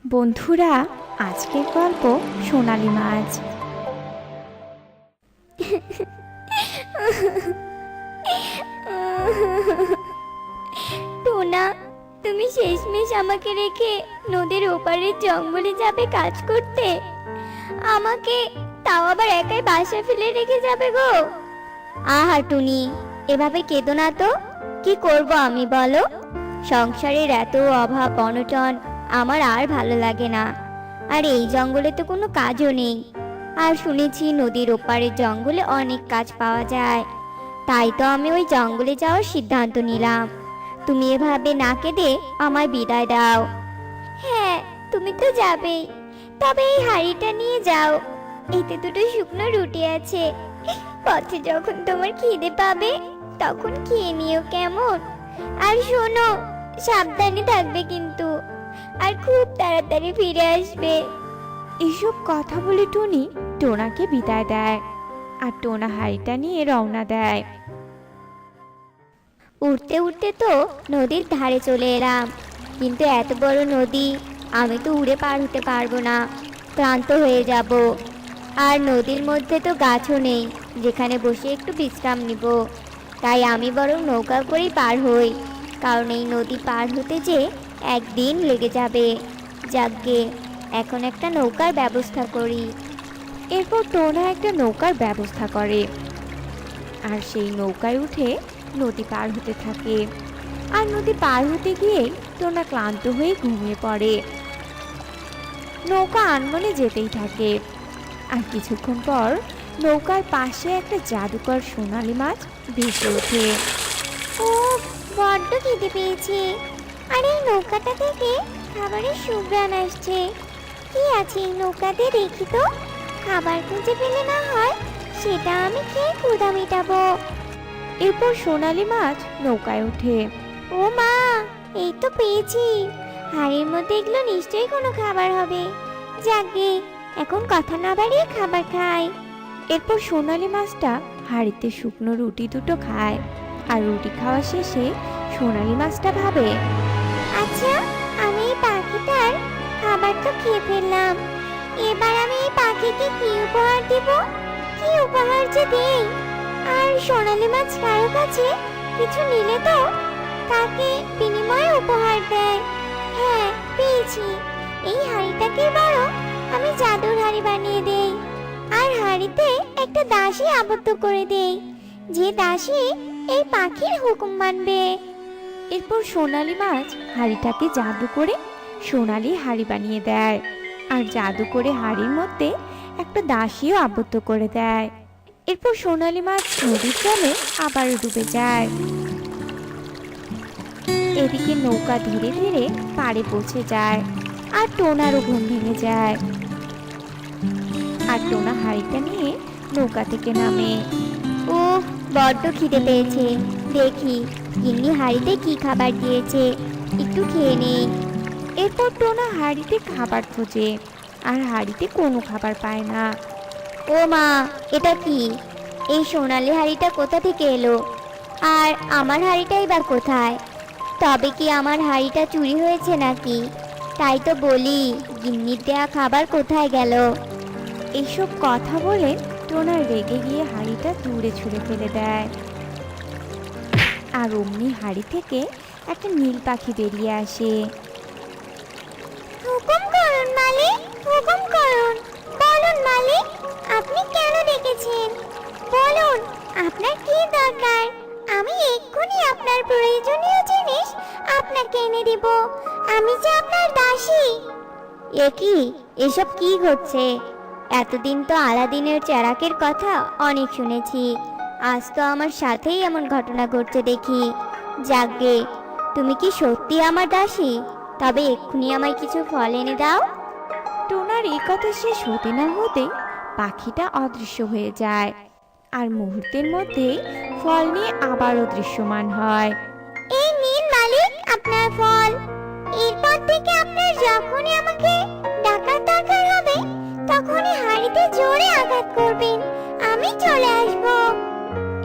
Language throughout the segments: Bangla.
বন্ধুরা, আজকের গল্প সোনালী মাছ। টোনা, তুমি শেষমেশ আমাকে রেখে নদীর ওপারের জঙ্গলে যাবে কাজ করতে। আমাকে তাও আবার একাই বাসা ফেলে রেখে যাবে গো। আহা টুনি, এভাবে কেঁদো না তো। কি করব আমি বলো? সংসারের এত অভাব অনটন আমার আর ভালো লাগে না। আর এই জঙ্গলে তো কোনো কাজও নেই। আর শুনেছি নদীর ওপারের জঙ্গলে অনেক কাজ পাওয়া যায়। তাই তো আমি ওই জঙ্গলে যাওয়ার সিদ্ধান্ত নিলাম। তুমি এভাবে না কেঁদে আমায় বিদায় দাও। হ্যাঁ, তুমি তো যাবেই, তবে এই হাঁড়িটা নিয়ে যাও। এতে দুটো শুকনো রুটি আছে। পথে যখন তোমার খিদে পাবে তখন খেয়ে নিও, কেমন? আর শোনো, সাবধানে থাকবে কিন্তু, আর খুব তাড়াতাড়ি ফিরে আসবে। এসব কথা বলে টুনি টোনাকে বিদায় দেয়, আর টোনা হাঁড়িটা নিয়ে রওনা দেয়। উঠতে উঠতে তো নদীর ধারে চলে এলাম, কিন্তু এত বড় নদী আমি তো উড়ে পার হতে পারবো না, ক্লান্ত হয়ে যাব। আর নদীর মধ্যে তো গাছও নেই যেখানে বসে একটু বিশ্রাম নিব। তাই আমি বরং নৌকা করেই পার হই, কারণ এই নদী পার হতে যে একদিন লেগে যাবে। যাকগে, এখন একটা নৌকার ব্যবস্থা করি। এরপর টোনা একটা নৌকার ব্যবস্থা করে, আর সেই নৌকায় উঠে নদী পার হতে থাকে। আর নদী পার হতে গিয়ে টোনা ক্লান্ত হয়ে ঘুমিয়ে পড়ে। নৌকা আনমনে যেতেই থাকে, আর কিছুক্ষণ পর নৌকার পাশে একটা জাদুকর সোনালী মাছ ভেসে ওঠে। ও, বড্ড খিদে পেয়েছে। আর এই নৌকাটা থেকে খাবারের সুঘ্রাণ আসছে। কি আছে এই নৌকাতে দেখি তো? খাবার খুঁজে পেলে না হয় সেটা আমি খেয়ে ক্ষুধা মেটাবো। এরপর সোনালী মাছ নৌকায় ওঠে। ও মা, এই তো পেয়েছি। হাড়ির মধ্যে এগুলো নিশ্চয়ই কোনো খাবার হবে। যাকে, এখন কথা না বাড়িয়ে খাবার খাই। এরপর সোনালী মাছটা হাঁড়িতে শুকনো রুটি দুটো খায়, আর রুটি খাওয়া শেষে সোনালী মাছটা ভাবে, আচ্ছা, আমি এই পাখিটার খাবার তো খেয়ে ফেললাম। এবার আমি এই পাখিকে কি উপহার দিব? কি উপহার যে দেই? আর সোনালী মাছ কারো কাছে কিছু নিলে তো তাকে বিনিময়ে উপহার দেয়। হ্যাঁ, পেয়েছি। এই হাঁড়িটাকে বরং আমি জাদুর হাঁড়ি বানিয়ে দেই, আর হাঁড়িতে একটা দাসী আবদ্ধ করে দেই, যে দাসী এই পাখির হুকুম মানবে। এরপর সোনালী মাছ হাঁড়িটাকে জাদু করে সোনালী হাঁড়ি বানিয়ে দেয়, আর জাদু করে হাঁড়ির মধ্যে একটা দাসীও আবদ্ধ করে দেয়। এরপর সোনালী মাছ নদীর জলে আবারও ডুবে যায়। এদিকে নৌকা ধীরে ধীরে পাড়ে পৌঁছে যায়, আর টোনারও ঘুম ভেঙে যায়। আর টোনা হাঁড়িটা নিয়ে নৌকা থেকে নামে। ও, বড্ড খিদে পেয়েছে। দেখি গিন্নি হাঁড়িতে কি খাবার দিয়েছে, একটু খেয়ে নেই। এরপর টোনা হাঁড়িতে খাবার খোঁজে, আর হাঁড়িতে কোনো খাবার পায় না। ও মা, এটা কি? এই সোনালি হাঁড়িটা কোথা থেকে এলো? আর আমার হাঁড়িটাই বা কোথায়? তবে কি আমার হাঁড়িটা চুরি হয়েছে নাকি? তাই তো বলি, গিন্নির দেয়া খাবার কোথায় গেল? এইসব কথা বলে টোনা রেগে গিয়ে হাঁড়িটা দূরে ছুঁড়ে ফেলে দেয়। আর অমনি হাঁড়ি থেকে একটা নীল পাখি বেরিয়ে আসে। হুকুম করুন মালিক, হুকুম করুন। বলুন মালিক, আপনি কেন ডেকেছেন? বলুন, আপনার কি দরকার? আমি এক্ষুনি আপনার প্রয়োজনীয় জিনিস আপনাকে এনে দিব। আমি যে আপনার দাসী। এ কি? এসব কি হচ্ছে? এতদিন তো আলাদিনের চেরাকের কথা অনেক শুনেছি, আজ তো আমার সাথেই এমন ঘটনা ঘটছে দেখি। যাকগে, তুমি কি সত্যি আমার দাসী? তবে এক্ষুনি আমায় কিছু ফল এনে দাও। টোনার এই কথা শেষ হতে না হতে পাখিটা অদৃশ্য হয়ে যায়, আর মুহূর্তের মধ্যেই ফল নিয়ে আবারও দৃশ্যমান হয়। এই নিন মালিক আপনার ফল। এরপর থেকে আপনার যখনই আমাকে ডাকার দরকার হবে তখনই হাঁড়িতে জোরে আঘাত করবেন, আমি চলে আসব।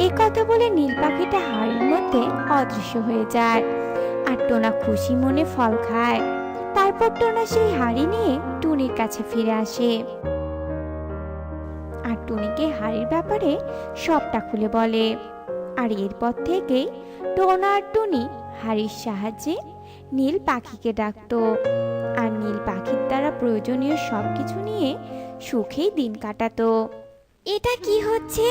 এই কথা বলে নীল পাখিটা হাড়ির মধ্যে অদৃশ্য হয়ে যায়, আর টোনা খুশি মনে ফল খায়। তারপর টোনা সেই হাড়ি নিয়ে টুনির কাছে ফিরে আসে আর টুনিকে হাড়ির ব্যাপারে সবটা খুলে বলে। আর এরপর থেকেই টোনা আর টুনি হাড়ির সাহায্যে নীল পাখিকে ডাকতো আর নীল পাখির দ্বারা প্রয়োজনীয় সবকিছু নিয়ে সুখেই দিন কাটাতো। এটা কি হচ্ছে?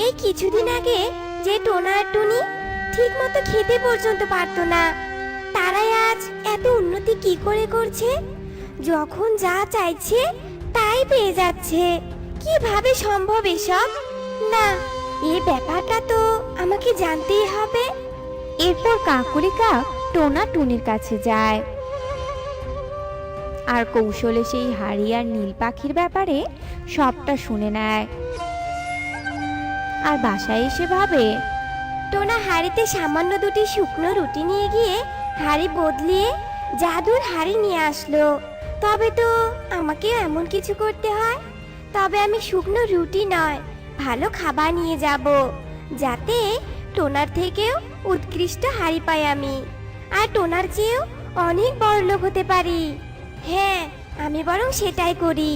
এই কিছুদিন আগে যে টোনা আর টুনি ঠিক মতো খেতে পর্যন্ত পারতো না, তারাই আজ এত উন্নতি কি করে করছে? যখন যা চাইছে তাই পেয়ে যাচ্ছে। কিভাবে সম্ভব এসব? না, এই ব্যাপারটা তো আমাকে জানতেই হবে। এরপর কাকুলি কাক টোনা টুনির কাছে যায় আর কৌশলে সেই হাড়ি আর নীল পাখির ব্যাপারে সবটা শুনে নেয়। আর বাসায় এসে ভাবে, টোনা হাড়িতে সামান্য দুটি শুকনো রুটি নিয়ে গিয়ে হাড়ি বদলিয়ে জাদুর হাড়ি নিয়ে আসলো। তবে তো আমাকে এমন কিছু করতে হয়। তবে আমি শুকনো রুটি নয়, ভালো খাবার নিয়ে যাব, যাতে টোনার থেকেও উৎকৃষ্ট হাড়ি পাই আমি, আর টোনার চেয়েও অনেক বড় লোক হতে পারি। হ্যাঁ, আমি বরং সেটাই করি।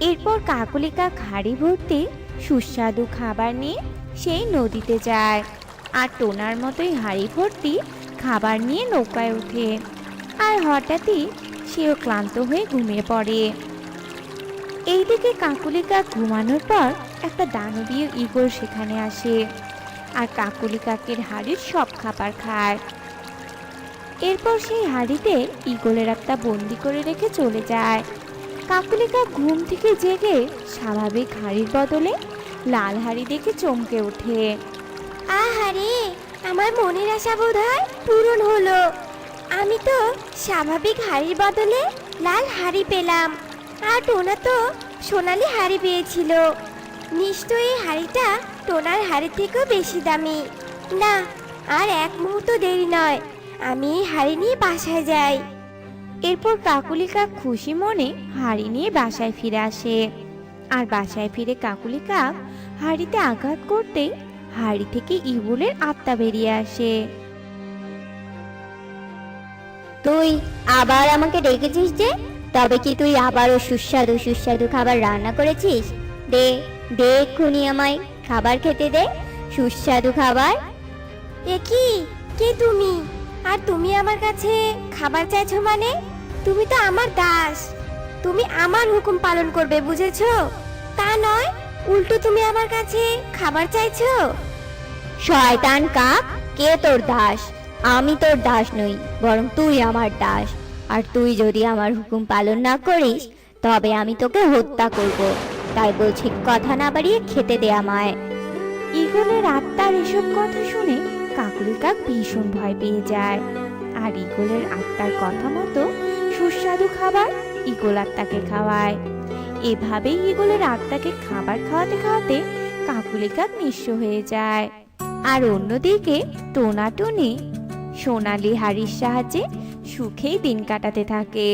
এরপর কাকুলি কাক হাড়ি ভর্তি সুস্বাদু খাবার নিয়ে সেই নদীতে যায় আর টোনার মতোই হাড়ি ভর্তি খাবার নিয়ে নৌকায় ওঠে। আর হঠাৎই সেও ক্লান্ত হয়ে ঘুমিয়ে পড়ে। এইদিকে কাকুলি কাক ঘুমানোর পর একটা দানবীয় ঈগল সেখানে আসে আর কাকুলি কাকের হাড়ির সব খাবার খায়। এরপর সেই হাড়িতে ঈগলের একটা বন্দি করে রেখে চলে যায়। কাকুলি কাক ঘুম থেকে জেগে স্বাভাবিক হাড়ির বদলে লাল হাড়ি দেখে চমকে ওঠে। আহারে, আমার মনের আশা বোধহয় পূরণ হলো। আমি তো স্বাভাবিক হাড়ির বদলে লাল হাড়ি পেলাম, আর টোনা তো সোনালি হাড়ি পেয়েছিল। নিশ্চয়ই এই হাড়িটা টোনার হাড়ির থেকেও বেশি দামি। না, আর এক মুহূর্ত দেরি নয়, আমি এই হাড়ি নিয়ে বাসায় যাই। এরপর কাকুলি কাক খুশি মনে হাড়ি নিয়ে বাসায় ফিরে আসে। আর বাসায় ফিরে কাকুলি কাক হাড়িতে আঘাত করতে হাড়ি থেকে ঈগলের আত্মা বেরিয়ে আসে। তুই আবার আমাকে ডেকেছিস যে? তবে কি তুই আবারও সুস্বাদু সুস্বাদু খাবার রান্না করেছিস? দে দে, এক্ষুনি আমায় খাবার খেতে দে, সুস্বাদু খাবার। এ কি, কে তুমি? আর তুমি আমার কাছে খাবার চাইছো মানে? তুমি তো আমার দাস, তুমি আমার হুকুম পালন করবে, বুঝেছো? তা নয় উল্টো তুমি আমার কাছে খাবার চাইছো। শয়তান কাক, কে তোর দাস? আমি তোর দাস নই, বরং তুই আমার দাস। আর তুই যদি আমার হুকুম পালন না করিস তবে আমি তোকে হত্যা করব। তাই বলছি, কথা না বাড়িয়ে খেতে দে আমায়। ঈগলের আত্মার এসব কথা শুনে কাকুলি কাক ভীষণ ভয় পেয়ে যায়। আর ঈগলের আত্মার কথা মতো সুস্বাদু খাবার ঈগল আত্মাকে খাওয়ায়। এভাবেই ঈগলের আত্মাকে খাবার খাওয়াতে খাওয়াতে কাকুলি কাক নিঃস্ব হয়ে যায়। আর অন্যদিকে টোনা টুনি সোনালি হাড়ির সাহায্যে সুখেই দিন কাটাতে থাকে।